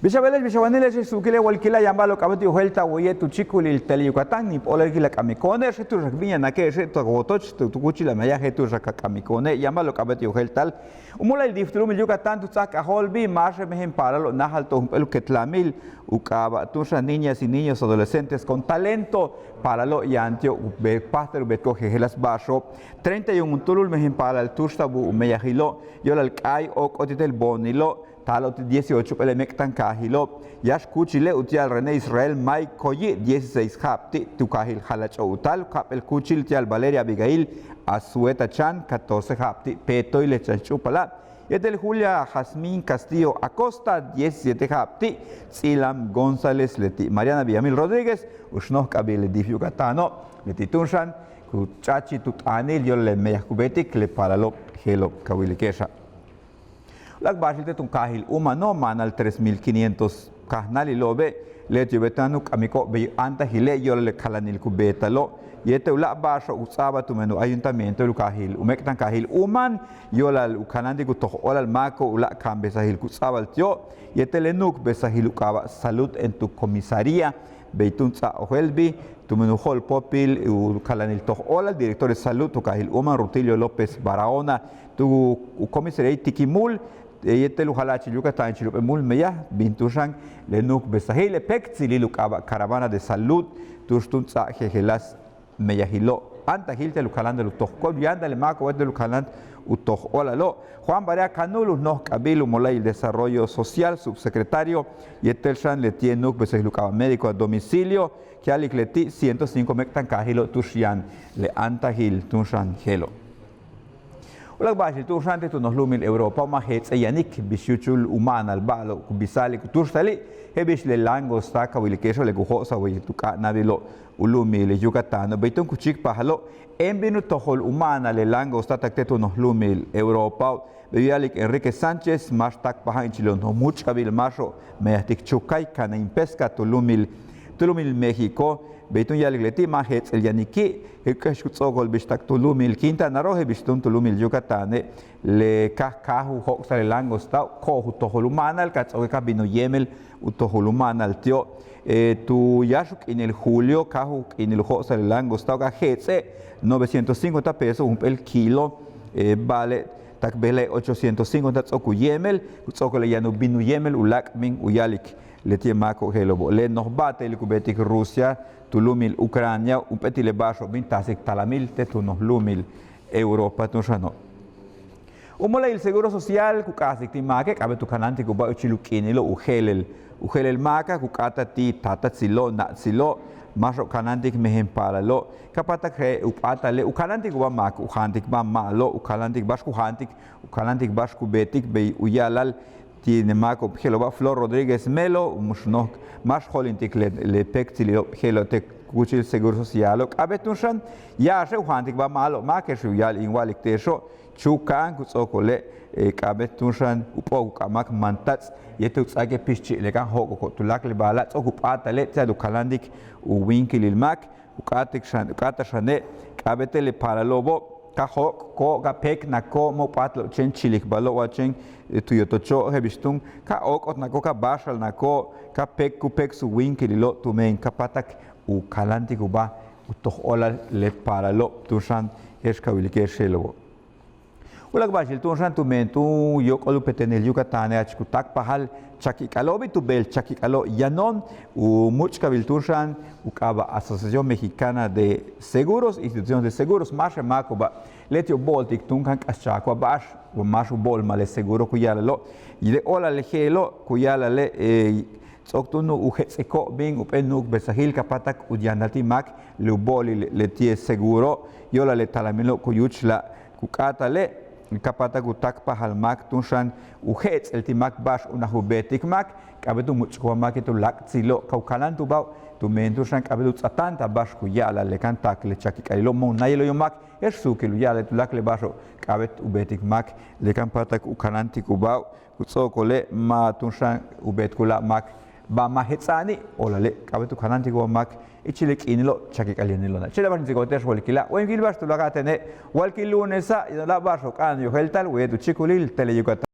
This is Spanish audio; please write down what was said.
Bishabeles bishabaniles sukile walkila yambalo kabati uhelta woye tu chikuli tele Yucatán ni pola kila kamikone tu rakbinya na ke tu gotoch tu kuchila maya tu kamikone yambalo kabati uheltal umula el diftrum Yucatán tu sak holbi marche mehem paralo nahal to pelu ketlamil ukaba tusha niñas y niños adolescentes con talento paralo yantio be pastor be cogelas basho 31 tulul mehem paralo tushtabu meyahilo yolal kai ok otitel bonilo Talo 18 pelemektan kahilo yash kuchile utial René Israel Mai Koyi 16 hapti tu kahil halach utal kapel kuchil tial Valeria Abigail Azueta Chan 14 hapti peto y lechachupala yetel Julia Jazmín Castillo Acosta 17 hapti Silam González leti Mariana Villamil Rodríguez ushnoh kabil dif Yucatano leti tunshan kuchachi tutanil yo le meyakubetik le paralo helo kawilikesha Lag bashil tung kahil umano manal 3,500 kahnali lobe le tibetanu kamiko be anta hile yo le kalanil kubetalo yete ula basho usaba tumenu ayuntamiento lu kahil umektan kahil uman yo la ukanandi kuto olal mako ula kambe sahil kusabal tio yete lenuk besahil ukaba salud en tu comisaría beitunza ohelbi tumenu hol popil u kalanil to olal director de salud tu kahil uman Rutilio López Barahona tu comisaría tikimul yetelu halachi Yucatán chilupe mul meya bintushan lenuk besahile pektzili lukaba caravana de salud tushtunza jejelas meyahilo anta hilte lukalanda lutohkol yanda le mako wede lukaland utoh olalo Juan Barea Canulu no kabilu molay desarrollo social subsecretario yetelshan le tienuk besahilukaba médico a domicilio que alikleti 105 mektan kahilo tushian le anta hil tushan helo Ulag bashil tu shante tu nohlumil Europa ma hets yanik bishuchul uman al balo kubisali kuturstali hebish le lango sta kawilikesho le guho sa wi tu ka nabilo ulumil Yucatán beitun kuchik pahalo embinu tohol umana le lango sta takte tu nohlumil Europa bebialik Enrique Sánchez mas tak pahan chilon no much kabil masho mehtik chukay kana impesca tulumil México beitun yalik leti ma hets el yaniki Kashkutzogol bishtak tulumil Quintana Roo bishtun tulumil Yucatán le kahu hoxal lango sta kohu toholumana al katsoka bino yemel utoholumana al tio tu yashuk en el julio kahu en el hoxal lango sta ka hetse 950 pesos un el kilo vale tak bele 850 tsoku yemel tsokole yanu binu yemel ulak min uyalik le tiemako helobo le nohbate le kubetik Rusia tulumil Ucrania un petile basho bintasik talamil te tu nohlumil Europa tushano Umola el seguro social kukasik timake kabe tu kananti kuba uchilukinilo uhelel maka kukata ti tatatsilo natsilo masho kanantik mehem palalo kapatak he upata le ukanantik kuba mak uhantik ba malo ukanantik bash kuhantik ukanantik bash kubetik be uyalal tiene mako heloba Flor Rodríguez Melo mushno mash holintik le pektilo helotek kuchil seguro social abetunshan ya she uhantik ba malo makeshu yal inwalik tesho chukan kutsokole kabetunshan upo kamak mantats yetutsage pichi lekan hoko tulak le bala tsokupata le tsadu kalandik uwinkil mak ukatik shan ukatashane kabetele paralobo kahok ko gapek na ko mo patlo chen chilik balo wachen tuyotocho hebistung ka ok na ko ka bashal na ko ka pek kupek su winkililo tumen kapatak u kalanti kuba utoh ola le paralo tushan eshkawilike shelo Ulag bashil tushan tumen tu yok olupetenel Yucatán achkutak pahal chakikalobi tu bel chakikalo yanon u muchkabil tushan ukaba Asociación Mexicana de Seguros Instituciones de Seguros mashe makoba letio Baltic tunkan kaschakwa bash u mashu bol male seguro kuyalalo yide ola lejelo kuyalale Soktunu uhetzeko bin upenuk besahil kapatak udyanati mak luboli letie seguro yola le talamilo kuyuchla kukatale kapatak utak pahal mak tunshan uhetz el timak bash unahubetik mak kabetu muchko mak itu laksilo kaukalan tu bau tu mentushan kabetu atanta bash kuyala le kantak le chakikalo mo nayelo yomak ersuke yala tu lak le basho kabet ubetik mak le kampatak ukananti kubau kutsokole ma tunshan ubet kula mak ba mahetsani olale kabetu kananti go mak ichilek inilo chakik alienilo na chela banzi gotesh walkila wen gilbash tu lagatene walkilunesa la basho kan yo heltal we tu chikulil tele Yucatán